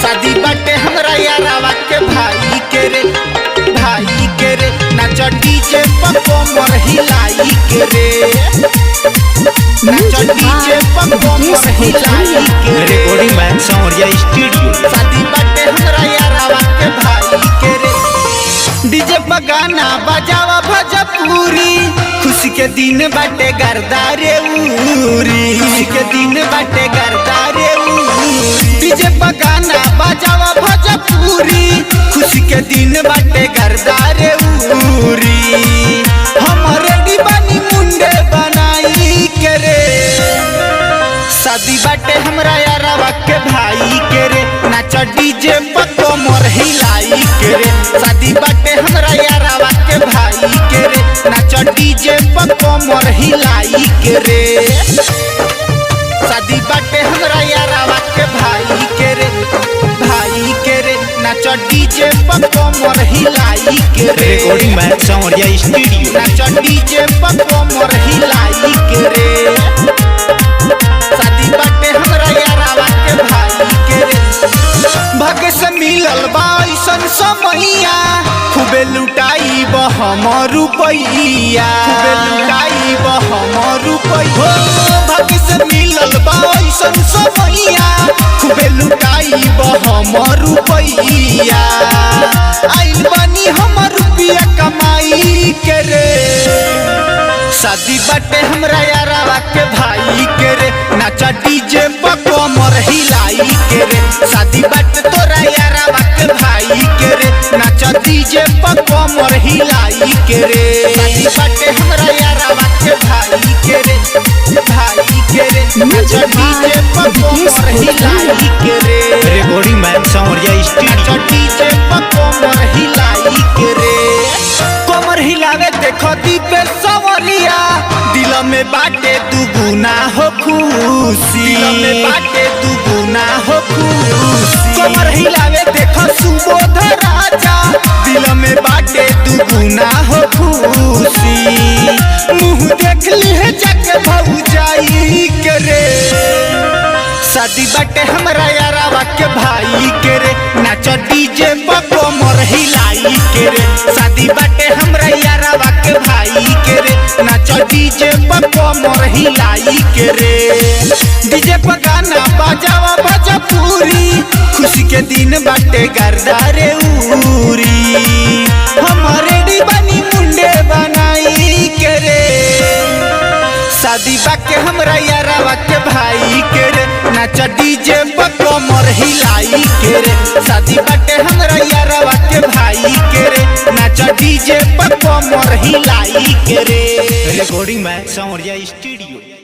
शादी बाटे हमरा यारावा के भाई के रे नाच डीजे पर कमर हिलाई के रे नाच डीजे पर कमर हिलाई के रे रिकॉर्डिंग मैन सावरिया स्टूडियो। शादी बाटे हमरा यारावा के भाई के रे डीजे पर गाना बजावा भोजपुरी खुशी के दिन बाटे गर्दा रे उरी खुशी के दिन बाटे गर्दा रे उरी डीजे पर गाना बजावा भोजपुरी खुशी के दिन बाटे गर्दा रे उरी हमरे दीवानी मुंडे बनाई के रे शादी बाटे हमरा यारावा के भाई के रे नाच डीजे पर कमर हिलाई के रे शादी बाटे हमरा यारावा के भाई के रे नाच डीजे पर कमर हिलाई के रे शादी बाटे हमरा यारावा के भाई के रे नाच डीजे पर कमर हिलाई के रे रिकॉर्डिंग मैन सावरिया स्टूडियो। नाच डीजे पर कमर हिलाई के रे शादी बाटे हमरा यारावा के भाई के रे भाग्य से मिलल बा ऐसन समैया खूबे लुटाई हमर रुपैया खूबे लुटाई हमर रुपैया भाग्य से मिलल बा ऐसन समैया खूबे लुटाई हमर रुपैया आइल बानी हमर रुपया कमाई के रे शादी बाटे हमरा यारावा के भाई के रे नाच डीजे पर कमर हिलाई के रे शादी बाटे तोरा यारावा के भाई के रे नाच डीजे पर कमर हिलाई के रे शादी बाटे हमरा यारावा के भाई के रे नाच डीजे पर कमर हिलाई के रे रिकॉर्डिंग मैन सावरिया स्टूडियो। डीजे पर कमर हिलाई के रे कमर हिलावे देखो दीपे सवरिया दिल में बाटे दुगुना हो खुशी दिल में बाटे दुगुना हो खुशी कमर हिलावे देखो सुबोध राजा दिल में बाटे दुगुना हो खुशी मुँह देख ली है जाके भौजाई के रे शादी बाटे हमरा यारावा के भाई के रे नाच डीजे पर कमर हिलाई के रे शादी बाटे हमरा यारावा के भाई के रे नाच डीजे पर कमर हिलाई के रे डीजे पर गाना बजावा भोजपुरी खुशी के दिन बाटे गर्दा रे उरी हमरे दीवानी मुंडे बनाई के रे शादी बाटे हमरा यारावा के भाई के रे नाच डीजे पर कमर हिलाई के रे शादी बाटे हमरा यारावा के भाई के रे नाच डीजे पर कमर हिलाई के रे रिकॉर्डिंग मैन सावरिया स्टूडियो।